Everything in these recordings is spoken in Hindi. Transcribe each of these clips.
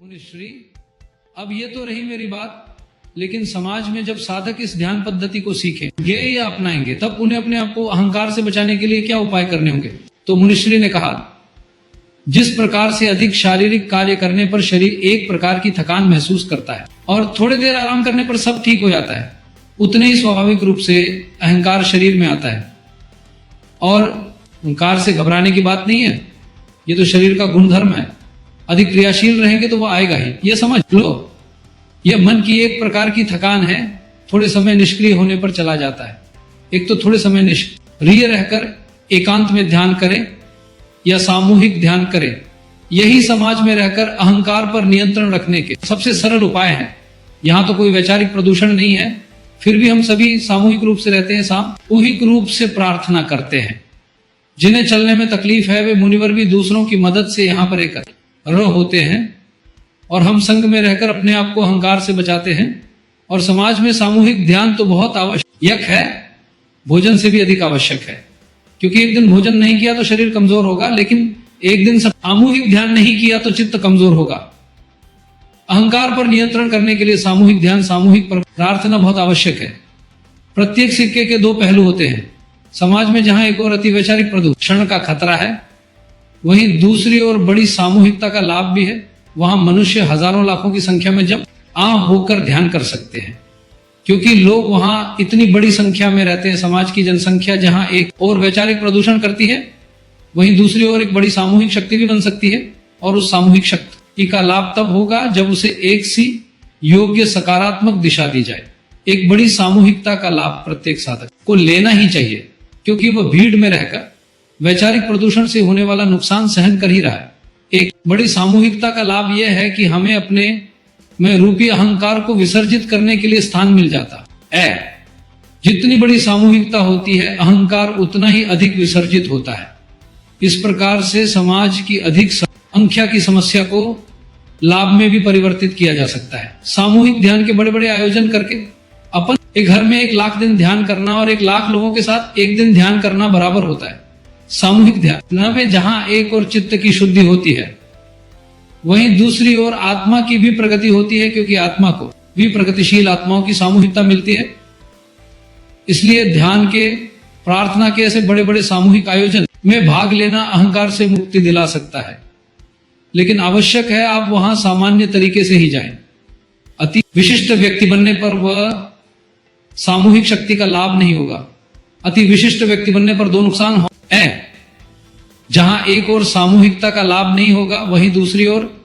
मुनिश्री, अब ये तो रही मेरी बात, लेकिन समाज में जब साधक इस ध्यान पद्धति को सीखेंगे या अपनाएंगे, तब उन्हें अपने आप को अहंकार से बचाने के लिए क्या उपाय करने होंगे। तो मुनिश्री ने कहा, जिस प्रकार से अधिक शारीरिक कार्य करने पर शरीर एक प्रकार की थकान महसूस करता है और थोड़ी देर आराम करने पर सब ठीक हो जाता है, उतने ही स्वाभाविक रूप से अहंकार शरीर में आता है। और अहंकार से घबराने की बात नहीं है, ये तो शरीर का गुणधर्म है। अधिक क्रियाशील रहेंगे तो वो आएगा ही, ये समझ लो। यह मन की एक प्रकार की थकान है, थोड़े समय निष्क्रिय होने पर चला जाता है। एक तो थोड़े समय निष्क्रिय रहकर एकांत में ध्यान करें या सामूहिक ध्यान करें, यही समाज में रहकर अहंकार पर नियंत्रण रखने के सबसे सरल उपाय हैं। यहाँ तो कोई वैचारिक प्रदूषण नहीं है, फिर भी हम सभी सामूहिक रूप से रहते हैं, सामूहिक रूप से प्रार्थना करते हैं। जिन्हें चलने में तकलीफ है वे मुनिवर भी दूसरों की मदद से यहाँ पर एक होते हैं, और हम संग में रहकर अपने आप को अहंकार से बचाते हैं। और समाज में सामूहिक ध्यान तो बहुत आवश्यक है, भोजन से भी अधिक आवश्यक है, क्योंकि एक दिन भोजन नहीं किया तो शरीर कमजोर होगा, लेकिन एक दिन सामूहिक ध्यान नहीं किया तो चित्त कमजोर होगा। अहंकार पर नियंत्रण करने के लिए सामूहिक ध्यान, सामूहिक प्रार्थना बहुत आवश्यक है। प्रत्येक सिक्के के दो पहलू होते हैं। समाज में जहां एक और अति वैचारिक प्रदूषण का खतरा है, वहीं दूसरी ओर बड़ी सामूहिकता का लाभ भी है। वहां मनुष्य हजारों लाखों की संख्या में जब होकर ध्यान कर सकते हैं, क्योंकि लोग वहां इतनी बड़ी संख्या में रहते हैं। समाज की जनसंख्या जहां एक और वैचारिक प्रदूषण करती है, वहीं दूसरी ओर एक बड़ी सामूहिक शक्ति भी बन सकती है। और उस सामूहिक शक्ति का लाभ तब होगा जब उसे एक सी योग्य सकारात्मक दिशा दी जाए। एक बड़ी सामूहिकता का लाभ प्रत्येक साधक को लेना ही चाहिए, क्योंकि वह भीड़ में रहकर वैचारिक प्रदूषण से होने वाला नुकसान सहन कर ही रहा है। एक बड़ी सामूहिकता का लाभ यह है कि हमें अपने में रूपी अहंकार को विसर्जित करने के लिए स्थान मिल जाता है। जितनी बड़ी सामूहिकता होती है, अहंकार उतना ही अधिक विसर्जित होता है। इस प्रकार से समाज की अधिक संख्या की समस्या को लाभ में भी परिवर्तित किया जा सकता है। सामूहिक ध्यान के बड़े बड़े आयोजन करके अपन एक घर में 1 लाख दिन ध्यान करना और 1 लाख लोगों के साथ एक दिन ध्यान करना बराबर होता है। सामूहिक ध्यान में जहां एक और चित्त की शुद्धि होती है, वहीं दूसरी ओर आत्मा की भी प्रगति होती है, क्योंकि आत्मा को भी प्रगतिशील आत्माओं की सामूहिकता मिलती है। इसलिए ध्यान के, प्रार्थना के ऐसे बड़े बड़े सामूहिक आयोजन में भाग लेना अहंकार से मुक्ति दिला सकता है। लेकिन आवश्यक है आप वहां सामान्य तरीके से ही जाएं। अति विशिष्ट व्यक्ति बनने पर वह सामूहिक शक्ति का लाभ नहीं होगा। अति विशिष्ट व्यक्ति बनने पर 2 नुकसान है। जहां एक ओर सामूहिकता का लाभ नहीं होगा, वहीं दूसरी ओर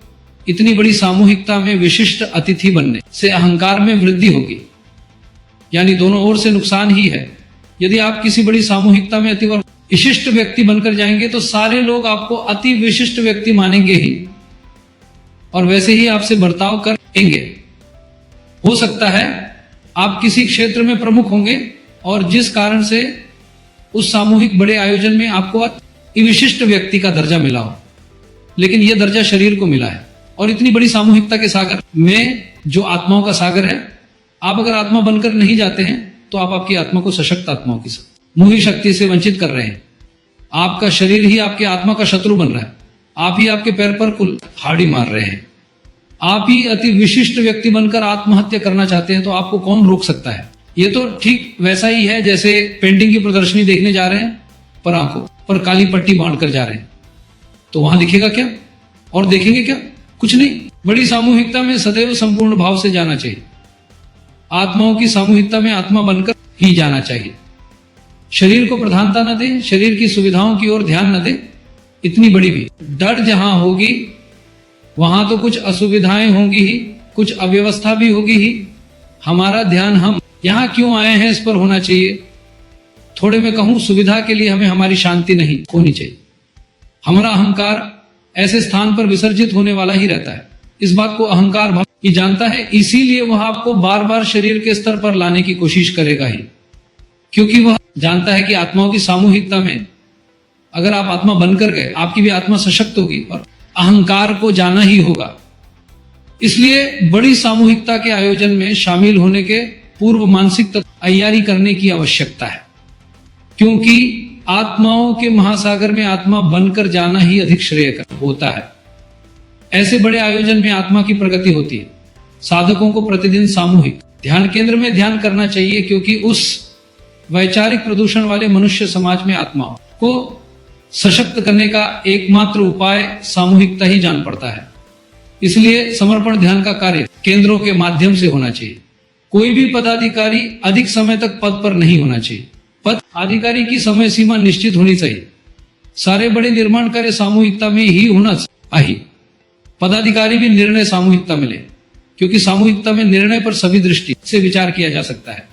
इतनी बड़ी सामूहिकता में विशिष्ट अतिथि बनने से अहंकार में वृद्धि होगी। यानी दोनों ओर से नुकसान ही है। यदि आप किसी बड़ी सामूहिकता में अति विशिष्ट व्यक्ति बनकर जाएंगे, तो सारे लोग आपको अति विशिष्ट व्यक्ति मानेंगे ही, और वैसे ही आपसे बर्ताव करेंगे। हो सकता है आप किसी क्षेत्र में प्रमुख होंगे, और जिस कारण से उस सामूहिक बड़े आयोजन में आपको अति विशिष्ट व्यक्ति का दर्जा मिला हो, लेकिन यह दर्जा शरीर को मिला है। और इतनी बड़ी सामूहिकता के सागर में, जो आत्माओं का सागर है, आप अगर आत्मा बनकर नहीं जाते हैं, तो आप आपकी आत्मा को सशक्त आत्माओं की मोही शक्ति से वंचित कर रहे हैं। आपका शरीर ही आपके आत्मा का शत्रु बन रहा है। आप ही आपके पैर पर कुल्हाड़ी मार रहे हैं। आप ही अति विशिष्ट व्यक्ति बनकर आत्महत्या करना चाहते हैं, तो आपको कौन रोक सकता है। ये तो ठीक वैसा ही है जैसे पेंटिंग की प्रदर्शनी देखने जा रहे हैं, पर आंखों पर काली पट्टी बांधकर जा रहे हैं, तो वहां दिखेगा क्या और देखेंगे क्या? कुछ नहीं। बड़ी सामूहिकता में सदैव संपूर्ण भाव से जाना चाहिए। आत्माओं की सामूहिकता में आत्मा बनकर ही जाना चाहिए। शरीर को प्रधानता न दे, शरीर की सुविधाओं की ओर ध्यान न दे। इतनी बड़ी भी डर जहां होगी, वहां तो कुछ असुविधाएं होंगी ही, कुछ अव्यवस्था भी होगी ही। हमारा ध्यान हम यहां क्यों आए हैं इस पर होना चाहिए। थोड़े में कहूं, सुविधा के लिए हमें हमारी शांति नहीं होनी चाहिए। हमारा अहंकार ऐसे स्थान पर विसर्जित होने वाला ही रहता है। इस बात को अहंकार भक्त ही जानता है, इसीलिए वह आपको बार बार शरीर के स्तर पर लाने की कोशिश करेगा ही, क्योंकि वह जानता है कि आत्माओं की सामूहिकता में अगर आप आत्मा बनकर गए, आपकी भी आत्मा सशक्त होगी और अहंकार को जाना ही होगा। इसलिए बड़ी सामूहिकता के आयोजन में शामिल होने के पूर्व मानसिक तैयारी करने की आवश्यकता है, क्योंकि आत्माओं के महासागर में आत्मा बनकर जाना ही अधिक श्रेयकर होता है। ऐसे बड़े आयोजन में आत्मा की प्रगति होती है। साधकों को प्रतिदिन सामूहिक ध्यान केंद्र में ध्यान करना चाहिए, क्योंकि उस वैचारिक प्रदूषण वाले मनुष्य समाज में आत्माओं को सशक्त करने का एकमात्र उपाय सामूहिकता ही जान पड़ता है। इसलिए समर्पण ध्यान का कार्य केंद्रों के माध्यम से होना चाहिए। कोई भी पदाधिकारी अधिक समय तक पद पर नहीं होना चाहिए। पद अधिकारी की समय सीमा निश्चित होनी चाहिए। सारे बड़े निर्माण कार्य सामूहिकता में ही होना चाहिए। पदाधिकारी भी निर्णय सामूहिकता में ले, क्योंकि सामूहिकता में निर्णय पर सभी दृष्टि से विचार किया जा सकता है।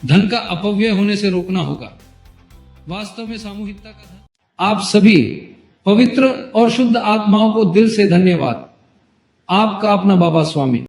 धन का अपव्यय होने से रोकना होगा। वास्तव में सामूहिकता का धन। आप सभी पवित्र और शुद्ध आत्माओं को दिल से धन्यवाद। आपका अपना बाबा स्वामी।